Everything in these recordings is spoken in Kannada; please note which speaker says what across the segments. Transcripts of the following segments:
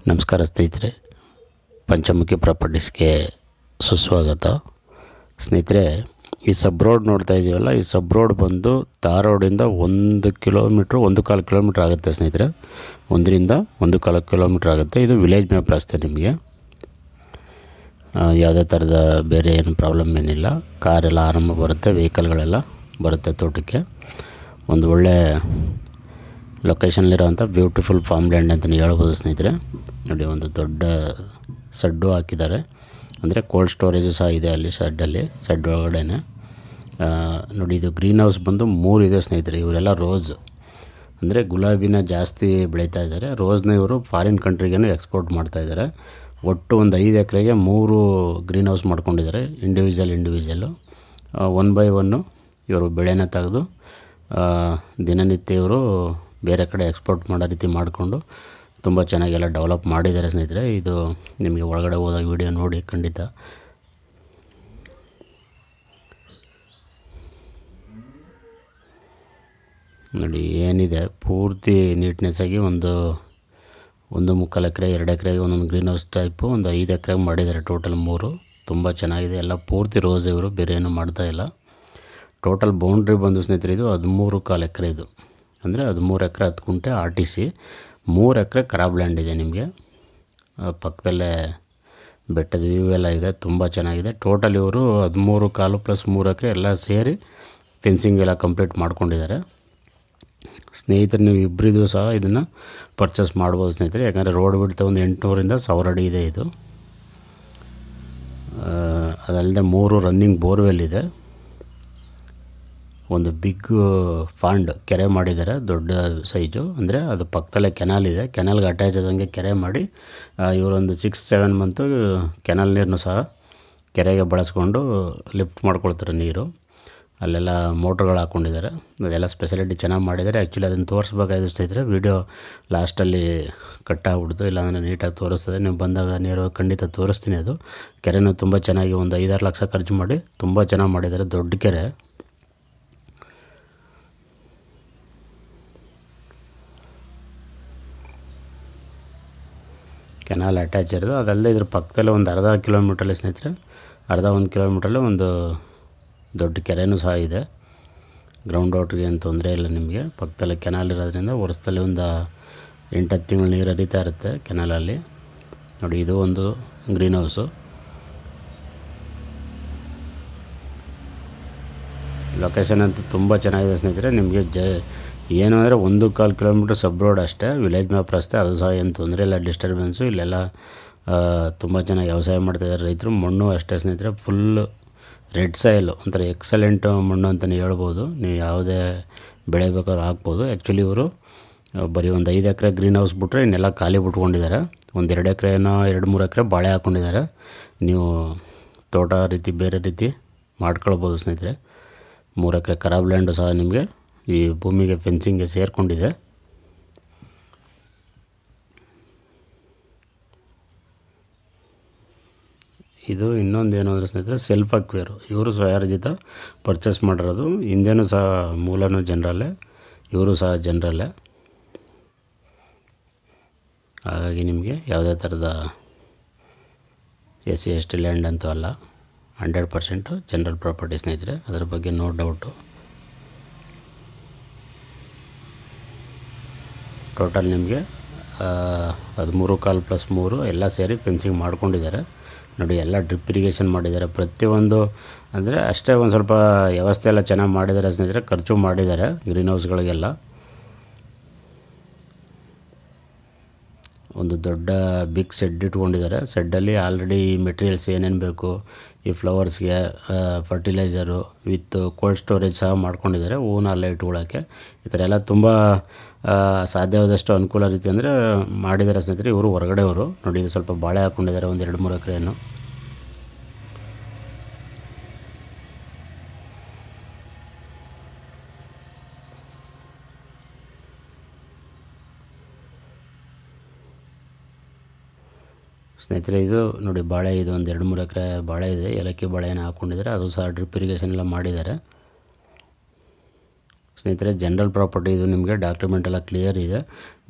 Speaker 1: ನಮಸ್ಕಾರ ಸ್ನೇಹಿತರೆ, ಪಂಚಮುಖಿ ಪ್ರಾಪರ್ಟೀಸ್ಗೆ ಸುಸ್ವಾಗತ. ಸ್ನೇಹಿತರೆ, ಈ ಸಬ್ ರೋಡ್ ನೋಡ್ತಾ ಇದ್ದೀವಲ್ಲ, ಈ ಸಬ್ ರೋಡ್ ಬಂದು ಧಾರವಾಡಿಂದ 1 ಕಿಲೋಮೀಟ್ರ್ 1.25 ಕಿಲೋಮೀಟ್ರ್ ಆಗುತ್ತೆ ಸ್ನೇಹಿತರೆ. 1.25 ಕಿಲೋಮೀಟ್ರ್ ಆಗುತ್ತೆ. ಇದು ವಿಲೇಜ್ ಮ್ಯಾಪ್ ರಸ್ತೆ. ನಿಮಗೆ ಯಾವುದೇ ಥರದ ಬೇರೆ ಏನು ಪ್ರಾಬ್ಲಮ್ ಏನಿಲ್ಲ. ಕಾರೆಲ್ಲ ಆರಾಮ ಬರುತ್ತೆ, ವೆಹಿಕಲ್ಗಳೆಲ್ಲ ಬರುತ್ತೆ ತೋಟಕ್ಕೆ. ಒಂದು ಒಳ್ಳೆ ಲೊಕೇಶನ್ಲಿರೋಂಥ ಬ್ಯೂಟಿಫುಲ್ ಫಾರ್ಮ್ ಲ್ಯಾಂಡ್ ಅಂತಲೇ ಹೇಳ್ಬೋದು ಸ್ನೇಹಿತರೆ. ನೋಡಿ, ಒಂದು ದೊಡ್ಡ ಸಡ್ಡು ಹಾಕಿದ್ದಾರೆ, ಅಂದರೆ ಕೋಲ್ಡ್ ಸ್ಟೋರೇಜು ಸಹ ಇದೆ ಅಲ್ಲಿ ಸಡ್ ಒಳಗಡೆ. ನೋಡಿ, ಇದು ಗ್ರೀನ್ ಹೌಸ್ ಬಂದು 3 ಇದೆ ಸ್ನೇಹಿತರೆ. ಇವರೆಲ್ಲ ರೋಸ್ ಅಂದರೆ ಗುಲಾಬಿನ ಜಾಸ್ತಿ ಬೆಳೀತಾ ಇದ್ದಾರೆ. ರೋಸ್ನ ಇವರು ಫಾರಿನ್ ಕಂಟ್ರಿಗೇನು ಎಕ್ಸ್ಪೋರ್ಟ್ ಮಾಡ್ತಾಯಿದ್ದಾರೆ. ಒಟ್ಟು ಒಂದು 5 ಎಕರೆಗೆ 3 ಗ್ರೀನ್ ಹೌಸ್ ಮಾಡ್ಕೊಂಡಿದ್ದಾರೆ, ಇಂಡಿವಿಜುವಲ್ಲು 1 ಬೈ 1 ಇವರು ಬೆಳೆನ ತೆಗೆದು ದಿನನಿತ್ಯ ಇವರು ಬೇರೆ ಕಡೆ ಎಕ್ಸ್ಪೋರ್ಟ್ ಮಾಡೋ ರೀತಿ ಮಾಡಿಕೊಂಡು ತುಂಬ ಚೆನ್ನಾಗೆಲ್ಲ ಡೆವಲಪ್ ಮಾಡಿದ್ದಾರೆ ಸ್ನೇಹಿತರೆ. ಇದು ನಿಮಗೆ ಒಳಗಡೆ ಹೋದಾಗ ವಿಡಿಯೋ ನೋಡಿ ಖಂಡಿತ. ನೋಡಿ ಏನಿದೆ, ಪೂರ್ತಿ ನೀಟ್ನೆಸ್ಸಾಗಿ ಒಂದು 1.25 ಎಕರೆ 2 ಎಕರೆಗೆ ಒಂದೊಂದು ಗ್ರೀನ್ ಹೌಸ್ ಟೈಪು ಒಂದು 5 ಎಕರೆಗೆ ಮಾಡಿದ್ದಾರೆ. ಟೋಟಲ್ 3 ತುಂಬ ಚೆನ್ನಾಗಿದೆ. ಎಲ್ಲ ಪೂರ್ತಿ ರೋಸ್ ಇವರು, ಬೇರೆ ಏನು ಮಾಡ್ತಾಯಿಲ್ಲ. ಟೋಟಲ್ ಬೌಂಡ್ರಿ ಬಂದು ಸ್ನೇಹಿತರೆ ಇದು 13.25 ಎಕರೆ. ಇದು ಅಂದರೆ 13 ಎಕರೆ 10 ಗುಂಟೆ RTC, 3 ಎಕರೆ ಖರಾಬ್ ಲ್ಯಾಂಡ್ ಇದೆ. ನಿಮಗೆ ಪಕ್ಕದಲ್ಲೇ ಬೆಟ್ಟದ ವ್ಯೂ ಎಲ್ಲ ಇದೆ, ತುಂಬ ಚೆನ್ನಾಗಿದೆ. ಟೋಟಲ್ ಇವರು 13.25 ಪ್ಲಸ್ 3 ಎಕರೆ ಎಲ್ಲ ಸೇರಿ ಫೆನ್ಸಿಂಗ್ ಎಲ್ಲ ಕಂಪ್ಲೀಟ್ ಮಾಡ್ಕೊಂಡಿದ್ದಾರೆ ಸ್ನೇಹಿತರೆ. ನೀವು ಇಬ್ಬರಿಗೂ ಸಹ ಇದನ್ನು ಪರ್ಚೇಸ್ ಮಾಡ್ಬೋದು ಸ್ನೇಹಿತರೆ. ಯಾಕಂದರೆ ರೋಡ್ ಬಿಡ್ತಾ ಒಂದು 800ರಿಂದ 1000 ಅಡಿ ಇದೆ ಇದು. ಅದಲ್ಲದೆ 3 ರನ್ನಿಂಗ್ ಬೋರ್ವೆಲ್ ಇದೆ. ಒಂದು ಬಿಗ್ ಫಾಂಡ್ ಕೆರೆ ಮಾಡಿದ್ದಾರೆ, ದೊಡ್ಡ ಸೈಜು. ಅಂದರೆ ಅದು ಪಕ್ಕದಲ್ಲೇ ಕೆನಾಲ್ ಇದೆ, ಕೆನಾಲ್ಗೆ ಅಟ್ಯಾಚ್ ಆದಂಗೆ ಕೆರೆ ಮಾಡಿ ಇವರೊಂದು 6-7 ಮಂತು ಕೆನಾಲ್ ನೀರನ್ನು ಸಹ ಕೆರೆಗೆ ಬಳಸ್ಕೊಂಡು ಲಿಫ್ಟ್ ಮಾಡ್ಕೊಳ್ತಾರೆ ನೀರು. ಅಲ್ಲೆಲ್ಲ ಮೋಟ್ರ್ಗಳು ಹಾಕ್ಕೊಂಡಿದ್ದಾರೆ. ಅದೆಲ್ಲ ಸ್ಪೆಷಾಲಿಟಿ ಚೆನ್ನಾಗಿ ಮಾಡಿದ್ದಾರೆ. ಆ್ಯಕ್ಚುಲಿ ಅದನ್ನು ತೋರಿಸ್ಬೇಕಾಯ್ತು ಸ್ನೇಹಿತರೆ, ವೀಡಿಯೋ ಲಾಸ್ಟಲ್ಲಿ ಕಟ್ಟಾಗ್ಬಿಡ್ತು, ಇಲ್ಲಾಂದರೆ ನೀಟಾಗಿ ತೋರಿಸ್ತದೆ. ನೀವು ಬಂದಾಗ ನೇರವಾಗಿ ಖಂಡಿತ ತೋರಿಸ್ತೀನಿ. ಅದು ಕೆರೆನೂ ತುಂಬ ಚೆನ್ನಾಗಿ ಒಂದು 5-6 ಲಕ್ಷ ಖರ್ಚು ಮಾಡಿ ತುಂಬ ಚೆನ್ನಾಗಿ ಮಾಡಿದ್ದಾರೆ. ದೊಡ್ಡ ಕೆರೆ. ಕೆನಾಲ್ ಅಟ್ಯಾಚ್ ಇರೋದು. ಅದಲ್ಲದೆ ಇದ್ರ ಪಕ್ಕದಲ್ಲೇ ಒಂದು ಅರ್ಧ ಕಿಲೋಮೀಟ್ರಲ್ಲಿ ಸ್ನೇಹಿತರೆ, 1 ಕಿಲೋಮೀಟ್ರಲ್ಲಿ ಒಂದು ದೊಡ್ಡ ಕೆರೆನೂ ಸಹ ಇದೆ. ಗ್ರೌಂಡ್ ವಾಟ್ರಿಗೆ ಏನು ತೊಂದರೆ ಇಲ್ಲ ನಿಮಗೆ. ಪಕ್ಕದಲ್ಲೇ ಕೆನಾಲ್ ಇರೋದ್ರಿಂದ ವರ್ಷದಲ್ಲಿ ಒಂದು 8-10 ತಿಂಗಳು ನೀರು ಹರಿತಾ ಇರುತ್ತೆ ಕೆನಾಲಲ್ಲಿ. ನೋಡಿ, ಇದು ಒಂದು ಗ್ರೀನ್ ಹೌಸು. ಲೊಕೇಶನ್ ಅಂತೂ ತುಂಬ ಚೆನ್ನಾಗಿದೆ ಸ್ನೇಹಿತರೆ. ನಿಮಗೆ ಏನು ಅಂದರೆ 1.25 ಕಿಲೋಮೀಟ್ರ್ ಸಬ್ ರೋಡ್ ಅಷ್ಟೇ, ವಿಲೇಜ್ ಮ್ಯಾಪ್ ರಸ್ತೆ. ಅದು ಸಹ ಏನು ತೊಂದರೆ ಇಲ್ಲ, ಡಿಸ್ಟರ್ಬೆನ್ಸು ಇಲ್ಲೆಲ್ಲ. ತುಂಬ ಚೆನ್ನಾಗಿ ವ್ಯವಸಾಯ ಮಾಡ್ತಾಯಿದ್ದಾರೆ ರೈತರು. ಮಣ್ಣು ಅಷ್ಟೇ ಸ್ನೇಹಿತರೆ, ಫುಲ್ಲು ರೆಡ್ ಸಾಯಿಲು, ಒಂಥರ ಎಕ್ಸಲೆಂಟ್ ಮಣ್ಣು ಅಂತಲೇ ಹೇಳ್ಬೋದು. ನೀವು ಯಾವುದೇ ಬೆಳೆ ಬೇಕಾದ್ರೂ ಹಾಕ್ಬೋದು. ಆ್ಯಕ್ಚುಲಿ ಇವರು ಬರೀ ಒಂದು 5 ಎಕರೆ ಗ್ರೀನ್ ಹೌಸ್ ಬಿಟ್ಟರೆ ಇನ್ನೆಲ್ಲ ಖಾಲಿ ಬಿಟ್ಕೊಂಡಿದ್ದಾರೆ. ಒಂದು 2 ಎಕರೆನೋ 2-3 ಎಕರೆ ಬಾಳೆ ಹಾಕ್ಕೊಂಡಿದ್ದಾರೆ. ನೀವು ತೋಟ ರೀತಿ ಬೇರೆ ರೀತಿ ಮಾಡ್ಕೊಳ್ಬೋದು ಸ್ನೇಹಿತರೆ. 3 ಎಕರೆ ಖರಾಬ್ ಲ್ಯಾಂಡು ಸಹ ನಿಮಗೆ ಈ ಭೂಮಿಗೆ ಫೆನ್ಸಿಂಗ್ಗೆ ಸೇರಿಕೊಂಡಿದೆ. ಇದು ಇನ್ನೊಂದೇನು ಅಂದರೆ ಸ್ನೇಹಿತರೆ, ಸೆಲ್ಫ್ ಅಕ್ವೇರು. ಇವರು ಸ್ವಯಾರ್ಜಿತ ಪರ್ಚೇಸ್ ಮಾಡಿರೋದು. ಹಿಂದೆನೂ ಸಹ ಮೂಲನೂ ಜನರಲ್ಲೇ, ಇವರು ಸಹ ಜನರಲ್ಲೇ. ಹಾಗಾಗಿ ನಿಮಗೆ ಯಾವುದೇ ಥರದ SC ST ಲ್ಯಾಂಡ್ ಅಂತೂ ಅಲ್ಲ, 100% ಜನರಲ್ ಪ್ರಾಪರ್ಟಿ ಸ್ನೇಹಿತರೆ. ಅದರ ಬಗ್ಗೆ ನೋ ಡೌಟು. ಟೋಟಲ್ ನಿಮಗೆ 13.25 ಪ್ಲಸ್ 3 ಎಲ್ಲ ಸೇರಿ ಫೆನ್ಸಿಂಗ್ ಮಾಡ್ಕೊಂಡಿದ್ದಾರೆ. ನೋಡಿ, ಎಲ್ಲ ಡ್ರಿಪ್ ಇರಿಗೇಷನ್ ಮಾಡಿದ್ದಾರೆ ಪ್ರತಿಯೊಂದು. ಅಂದರೆ ಅಷ್ಟೇ ಒಂದು ಸ್ವಲ್ಪ ವ್ಯವಸ್ಥೆ ಎಲ್ಲ ಚೆನ್ನಾಗಿ ಮಾಡಿದ್ದಾರೆ ಸ್ನೇಹಿತರೆ. ಖರ್ಚು ಮಾಡಿದ್ದಾರೆ ಗ್ರೀನ್ ಹೌಸ್ಗಳಿಗೆಲ್ಲ. ಒಂದು ದೊಡ್ಡ ಬಿಗ್ ಸೆಡ್ ಇಟ್ಕೊಂಡಿದ್ದಾರೆ. ಸೆಡ್ಡಲ್ಲಿ ಆಲ್ರೆಡಿ ಮೆಟೀರಿಯಲ್ಸ್ ಏನೇನು ಬೇಕು, ಈ ಫ್ಲವರ್ಸ್ಗೆ ಫರ್ಟಿಲೈಸರು ವಿತ್ ಕೋಲ್ಡ್ ಸ್ಟೋರೇಜ್ ಸಹ ಮಾಡ್ಕೊಂಡಿದ್ದಾರೆ, ಹೂವನ್ನ ಅಲ್ಲೇ ಇಟ್ಕೊಳ್ಳೋಕ್ಕೆ. ಈ ಥರ ಎಲ್ಲ ತುಂಬ ಸಾಧ್ಯವಾದಷ್ಟು ಅನುಕೂಲ ರೀತಿ ಅಂದರೆ ಮಾಡಿದ್ದಾರೆ ಸ್ನೇಹಿತರೆ. ಇವರು ಹೊರಗಡೆಯವರು. ನೋಡಿ, ಇದು ಸ್ವಲ್ಪ ಬಾಳೆ ಹಾಕ್ಕೊಂಡಿದ್ದಾರೆ, ಒಂದು 2-3 ಎಕರೆಯನ್ನು. ಸ್ನೇಹಿತರೆ, ಇದು ನೋಡಿ ಬಾಳೆ, ಇದು ಒಂದು 2-3 ಎಕರೆ ಬಾಳೆ ಇದೆ. ಏಲಕ್ಕಿ ಬಾಳೆಯನ್ನು ಹಾಕ್ಕೊಂಡಿದ್ದಾರೆ. ಅದು ಸಹ ಡ್ರಿಪ್ ಇರಿಗೇಷನ್ ಎಲ್ಲ ಮಾಡಿದ್ದಾರೆ. ಸ್ನೇಹಿತರೆ ಜನರಲ್ ಪ್ರಾಪರ್ಟಿ ಇದು ನಿಮಗೆ ಡಾಕ್ಯುಮೆಂಟ್ ಎಲ್ಲ ಕ್ಲಿಯರ್ ಇದೆ.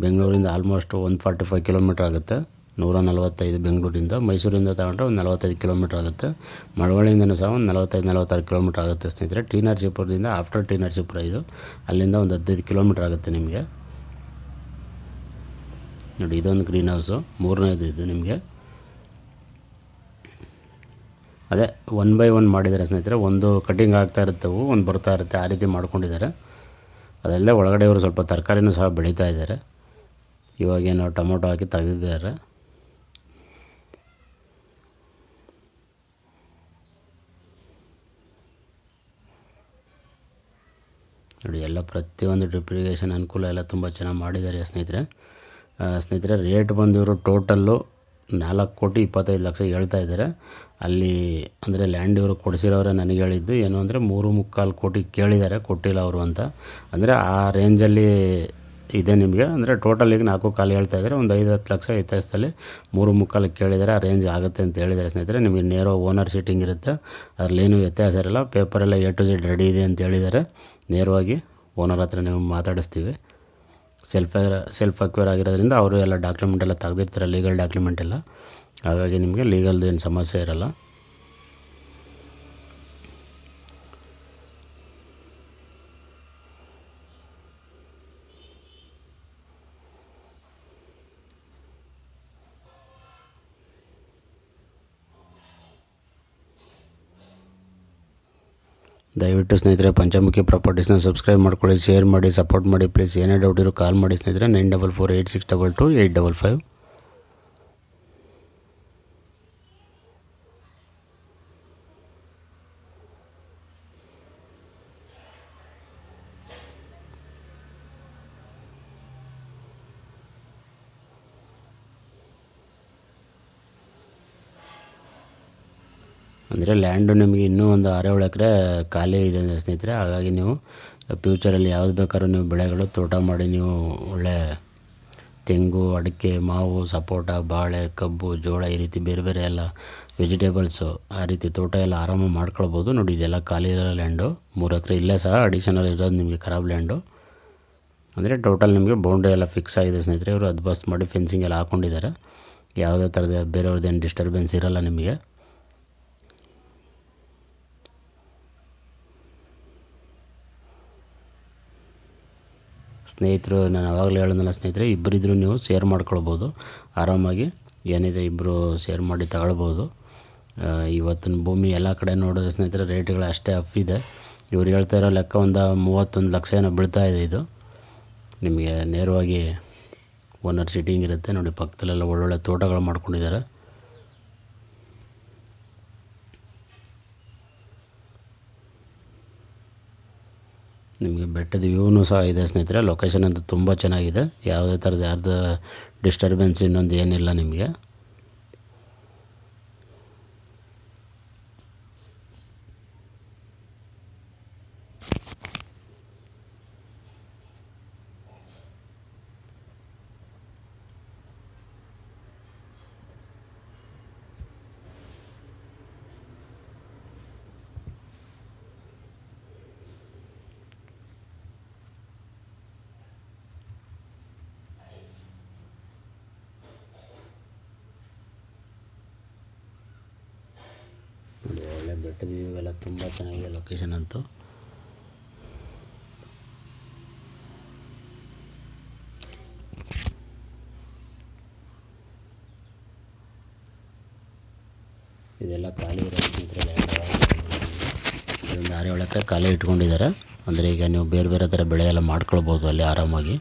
Speaker 1: ಬೆಂಗಳೂರಿಂದ ಆಲ್ಮೋಸ್ಟ್ 145 ಕಿಲೋಮೀಟರ್ ಆಗುತ್ತೆ. 145 ಬೆಂಗಳೂರಿಂದ. ಮೈಸೂರಿಂದ ತಗೊಂಡ್ರೆ ಒಂದು 45 ಕಿಲೋಮೀಟ್ರ್ ಆಗುತ್ತೆ. ಮಳವಳ್ಳಿಯಿಂದನೂ ಸಹ ಒಂದು 45-46 ಕಿಲೋಮೀಟ್ರ್ ಆಗುತ್ತೆ ಸ್ನೇಹಿತರೆ. ಟಿ ನರಸೀಪುರದಿಂದ ಆಫ್ಟರ್ ಟಿ ನರಸೀಪುರ ಇದು, ಅಲ್ಲಿಂದ ಒಂದು 15 ಕಿಲೋಮೀಟ್ರ್ ಆಗುತ್ತೆ ನಿಮಗೆ. ನೋಡಿ ಇದೊಂದು ಗ್ರೀನ್ ಹೌಸು, 3ನೇದು ಇದು ನಿಮಗೆ. ಅದೇ 1 ಬೈ 1 ಮಾಡಿದ್ದಾರೆ ಸ್ನೇಹಿತರೆ. ಒಂದು ಕಟಿಂಗ್ ಆಗ್ತಾ ಇರುತ್ತೆ, ಒಂದು ಬರ್ತಾ ಇರುತ್ತೆ, ಆ ರೀತಿ ಮಾಡ್ಕೊಂಡಿದ್ದಾರೆ. ಅದಲ್ಲದೆ ಒಳಗಡೆ ಇವರು ಸ್ವಲ್ಪ ತರಕಾರಿನೂ ಸಹ ಬೆಳೀತಾ ಇದ್ದಾರೆ. ಇವಾಗೇನು ಟೊಮೊಟೊ ಹಾಕಿ ತೆಗೆದಿದ್ದಾರೆ. ನೋಡಿ ಎಲ್ಲ ಪ್ರತಿಯೊಂದು ಡ್ರಿಪ್ ಇರಿಗೇಷನ್ ಅನುಕೂಲ ಎಲ್ಲ ತುಂಬ ಚೆನ್ನಾಗಿ ಮಾಡಿದ್ದಾರೆ ಸ್ನೇಹಿತರೆ. ರೇಟ್ ಬಂದು ಇವರು ಟೋಟಲ್ಲು 4,25,00,000 ಹೇಳ್ತಾ ಇದ್ದಾರೆ. ಅಲ್ಲಿ ಅಂದರೆ ಲ್ಯಾಂಡ್ ಇವರು ಕೊಡಿಸಿರೋರೆ ನನಗೆ ಹೇಳಿದ್ದು ಏನು ಅಂದರೆ 3.25 ಕೋಟಿ ಕೇಳಿದ್ದಾರೆ, ಕೊಟ್ಟಿಲ್ಲ ಅವರು ಅಂತ. ಅಂದರೆ ಆ ರೇಂಜಲ್ಲಿ ಇದೆ ನಿಮಗೆ. ಅಂದರೆ ಟೋಟಲಿಗೆ 4 ಕಾಲು ಹೇಳ್ತಾ ಇದ್ದಾರೆ. ಒಂದು 5-10 ಲಕ್ಷ ವ್ಯತ್ಯಾಸದಲ್ಲಿ 3.25 ಕೇಳಿದ್ದಾರೆ. ಆ ರೇಂಜ್ ಆಗುತ್ತೆ ಅಂತ ಹೇಳಿದ್ದಾರೆ ಸ್ನೇಹಿತರೆ. ನಿಮಗೆ ನೇರ ಓನರ್ ಸೀಟಿಂಗ್ ಇರುತ್ತೆ, ಅದರಲ್ಲೇನು ವ್ಯತ್ಯಾಸ ಇರಲ್ಲ. ಪೇಪರೆಲ್ಲ A to Z ರೆಡಿ ಇದೆ ಅಂತ ಹೇಳಿದ್ದಾರೆ. ನೇರವಾಗಿ ಓನರ್ ಹತ್ರ ನೀವು ಮಾತಾಡಿಸ್ತೀವಿ. ಸೆಲ್ಫ್ ಅಕ್ವೈರ್ ಆಗಿರೋದ್ರಿಂದ ಅವರು ಎಲ್ಲ ಡಾಕ್ಯುಮೆಂಟ್ ಎಲ್ಲ ತೆಗೆದಿರ್ತಾರೆ, ಲೀಗಲ್ ಡಾಕ್ಯುಮೆಂಟ್ ಎಲ್ಲ. ಹಾಗಾಗಿ ನಿಮಗೆ ಲೀಗಲ್ದು ಏನು ಸಮಸ್ಯೆ ಇರಲ್ಲ. ದಯವಿಟ್ಟು ಸ್ನೇಹಿತರೆ ಪಂಚಮುಖಿ ಪ್ರಾಪರ್ಟೀಸ್ನ ಸಬ್ಸ್ಕ್ರೈಬ್ ಮಾಡ್ಕೊಳ್ಳಿ, ಶೇರ್ ಮಾಡಿ, ಸಪೋರ್ಟ್ ಮಾಡಿ ಪ್ಲೀಸ್. ಏನೇ ಡೌಟ್ ಇರೋ ಕಾಲ್ ಮಾಡಿ ಸ್ನೇಹಿತರೆ. 9448622855. ಅಂದರೆ ಲ್ಯಾಂಡು ನಿಮಗೆ ಇನ್ನೂ ಒಂದು 6-7 ಎಕರೆ ಖಾಲಿ ಇದೆ ಸ್ನೇಹಿತರೆ. ಹಾಗಾಗಿ ನೀವು ಫ್ಯೂಚರಲ್ಲಿ ಯಾವ್ದು ಬೇಕಾದ್ರೂ ನೀವು ಬೆಳೆಗಳು ತೋಟ ಮಾಡಿ ನೀವು ಒಳ್ಳೆ ತೆಂಗು, ಅಡಿಕೆ, ಮಾವು, ಸಪೋಟ, ಬಾಳೆ, ಕಬ್ಬು, ಜೋಳ ಈ ರೀತಿ ಬೇರೆ ಬೇರೆ ಎಲ್ಲ ವೆಜಿಟೇಬಲ್ಸು ಆ ರೀತಿ ತೋಟ ಎಲ್ಲ ಆರಾಮಾಗಿ ಮಾಡ್ಕೊಳ್ಬೋದು. ನೋಡಿ ಇದೆಲ್ಲ ಖಾಲಿ ಇರೋ ಲ್ಯಾಂಡು. 3 ಎಕರೆ ಇಲ್ಲೇ ಸಹ ಅಡಿಷನಲ್ ಇರೋದು ನಿಮಗೆ ಖರಾಬ್ ಲ್ಯಾಂಡು. ಅಂದರೆ ಟೋಟಲ್ ನಿಮಗೆ ಬೌಂಡ್ರಿ ಎಲ್ಲ ಫಿಕ್ಸ್ ಆಗಿದೆ ಸ್ನೇಹಿತರೆ. ಇವರು ಅದು ಬಸ್ ಮಾಡಿ ಫೆನ್ಸಿಂಗ್ ಎಲ್ಲ ಹಾಕ್ಕೊಂಡಿದ್ದಾರೆ. ಯಾವುದೇ ಥರದ ಬೇರೆಯವ್ರದ್ದೇನು ಡಿಸ್ಟರ್ಬೆನ್ಸ್ ಇರೋಲ್ಲ ನಿಮಗೆ. ಸ್ನೇಹಿತರು ನಾನು ಆವಾಗಲೇ ಹೇಳಿದ್ನಲ್ಲ ಸ್ನೇಹಿತರೆ, ಇಬ್ಬರಿದ್ದರೂ ನೀವು ಶೇರ್ ಮಾಡ್ಕೊಳ್ಬೋದು ಆರಾಮಾಗಿ. ಏನಿದೆ ಇಬ್ಬರು ಶೇರ್ ಮಾಡಿ ತಗೊಳ್ಬೋದು. ಇವತ್ತಿನ ಭೂಮಿ ಎಲ್ಲ ಕಡೆ ನೋಡಿದ್ರೆ ಸ್ನೇಹಿತರೆ ರೇಟ್ಗಳು ಅಷ್ಟೇ ಅಪ್ ಇದೆ. ಇವ್ರು ಹೇಳ್ತಾ ಇರೋ ಲೆಕ್ಕ ಒಂದು 31 ಲಕ್ಷ ಏನೋ ಬೀಳ್ತಾ ಇದೆ ಇದು. ನಿಮಗೆ ನೇರವಾಗಿ ಓನರ್ ಸೀಟಿಂಗ್ ಇರುತ್ತೆ. ನೋಡಿ ಪಕ್ಕದಲ್ಲೆಲ್ಲ ಒಳ್ಳೊಳ್ಳೆ ತೋಟಗಳು ಮಾಡ್ಕೊಂಡಿದ್ದಾರೆ. ನಿಮಗೆ ಬೆಟ್ಟದ ವ್ಯೂನೂ ಸಹ ಇದೆ ಸ್ನೇಹಿತರೆ. ಲೊಕೇಶನ್ ಅಂತೂ ತುಂಬ ಚೆನ್ನಾಗಿದೆ. ಯಾವುದೇ ಥರದ ಯಾರ್ದು ಡಿಸ್ಟರ್ಬೆನ್ಸ್ ಇನ್ನೊಂದು ಏನಿಲ್ಲ ನಿಮಗೆ. ಒಳ್ಳೆ ಬೆಟ್ಟದ ವ್ಯೂ ಎಲ್ಲ ತುಂಬ ಚೆನ್ನಾಗಿದೆ ಲೊಕೇಶನ್ ಅಂತೂ. ಇದೆಲ್ಲ ಖಾಲಿ ಇರೋ ಸ್ನೇಹಿತರೆ. ಒಂದು 6-7 ಎಕರೆ ಖಾಲಿ ಇಟ್ಕೊಂಡಿದ್ದಾರೆ. ಅಂದರೆ ಈಗ ನೀವು ಬೇರೆ ಬೇರೆ ಥರ ಬೆಳೆ ಎಲ್ಲ ಮಾಡ್ಕೊಳ್ಬೋದು ಅಲ್ಲಿ ಆರಾಮಾಗಿ.